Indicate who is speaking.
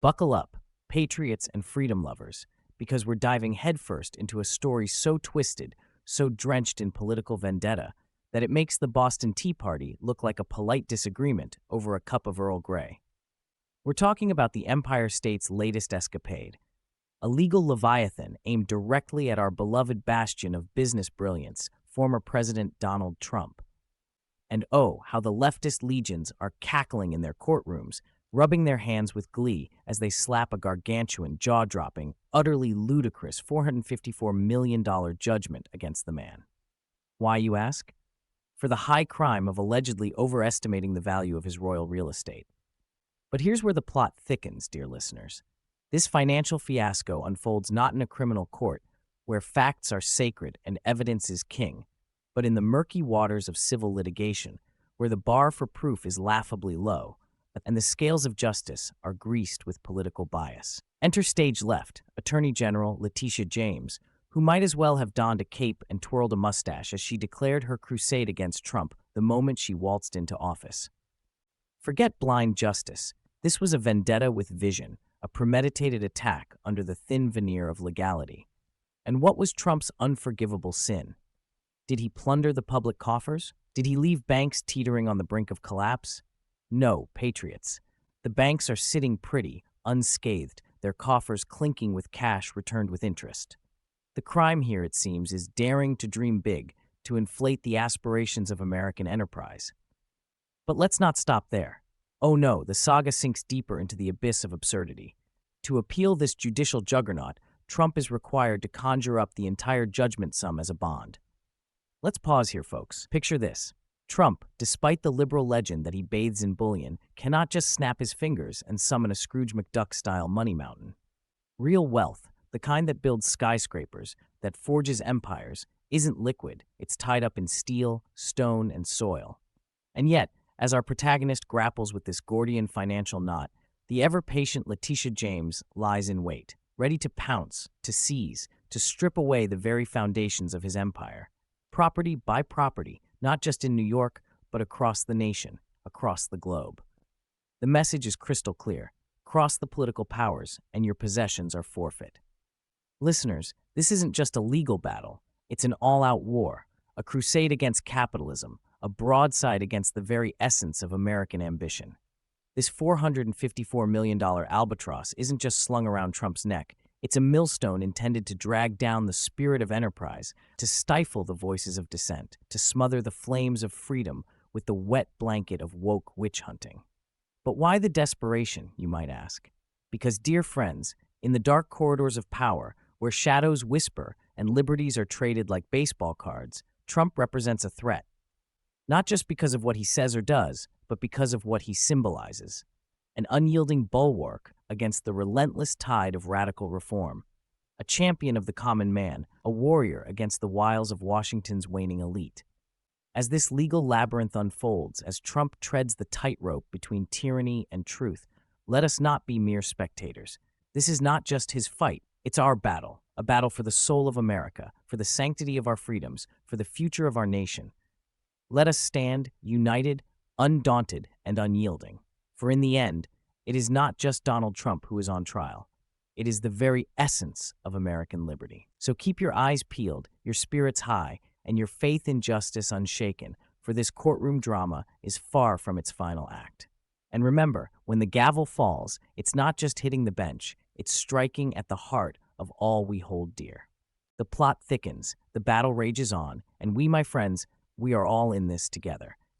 Speaker 1: Buckle up, patriots and freedom lovers, because we're diving headfirst into a story so twisted, so drenched in political vendetta, that it makes the Boston Tea Party look like a polite disagreement over a cup of Earl Grey. We're talking about the Empire State's latest escapade, a legal leviathan aimed directly at our beloved bastion of business brilliance, former President Donald Trump. And oh, how the leftist legions are cackling in their courtrooms, rubbing their hands with glee as they slap a gargantuan, jaw-dropping, utterly ludicrous $454 million judgment against the man. Why, you ask? For the high crime of allegedly overestimating the value of his royal real estate. But here's where the plot thickens, dear listeners. This financial fiasco unfolds not in a criminal court, where facts are sacred and evidence is king, but in the murky waters of civil litigation, where the bar for proof is laughably low, and the scales of justice are greased with political bias. Enter stage left, Attorney General Letitia James, who might as well have donned a cape and twirled a mustache as she declared her crusade against Trump the moment she waltzed into office. Forget blind justice. This was a vendetta with vision, a premeditated attack under the thin veneer of legality. And what was Trump's unforgivable sin? Did he plunder the public coffers? Did he leave banks teetering on the brink of collapse? No, patriots. The banks are sitting pretty, unscathed, their coffers clinking with cash returned with interest. The crime here, it seems, is daring to dream big, to inflate the aspirations of American enterprise. But let's not stop there. Oh no, the saga sinks deeper into the abyss of absurdity. To appeal this judicial juggernaut, Trump is required to conjure up the entire judgment sum as a bond. Let's pause here, folks. Picture this. Trump, despite the liberal legend that he bathes in bullion, cannot just snap his fingers and summon a Scrooge McDuck-style money mountain. Real wealth, the kind that builds skyscrapers, that forges empires, isn't liquid. It's tied up in steel, stone, and soil. And yet, as our protagonist grapples with this Gordian financial knot, the ever-patient Letitia James lies in wait, ready to pounce, to seize, to strip away the very foundations of his empire. Property by property, not just in New York, but across the nation, across the globe. The message is crystal clear. Cross the political powers, and your possessions are forfeit. Listeners, this isn't just a legal battle. It's an all-out war, a crusade against capitalism, a broadside against the very essence of American ambition. This $454 million albatross isn't just slung around Trump's neck. It's a millstone intended to drag down the spirit of enterprise, to stifle the voices of dissent, to smother the flames of freedom with the wet blanket of woke witch hunting. But why the desperation, you might ask? Because, dear friends, in the dark corridors of power, where shadows whisper and liberties are traded like baseball cards, Trump represents a threat. Not just because of what he says or does, but because of what he symbolizes. An unyielding bulwark against the relentless tide of radical reform. A champion of the common man, a warrior against the wiles of Washington's waning elite. As this legal labyrinth unfolds, as Trump treads the tightrope between tyranny and truth, let us not be mere spectators. This is not just his fight, it's our battle, a battle for the soul of America, for the sanctity of our freedoms, for the future of our nation. Let us stand, united, undaunted, and unyielding. For in the end, it is not just Donald Trump who is on trial. It is the very essence of American liberty. So keep your eyes peeled, your spirits high, and your faith in justice unshaken, for this courtroom drama is far from its final act. And remember, when the gavel falls, it's not just hitting the bench, it's striking at the heart of all we hold dear. The plot thickens, the battle rages on, and we, my friends, we are all in this together.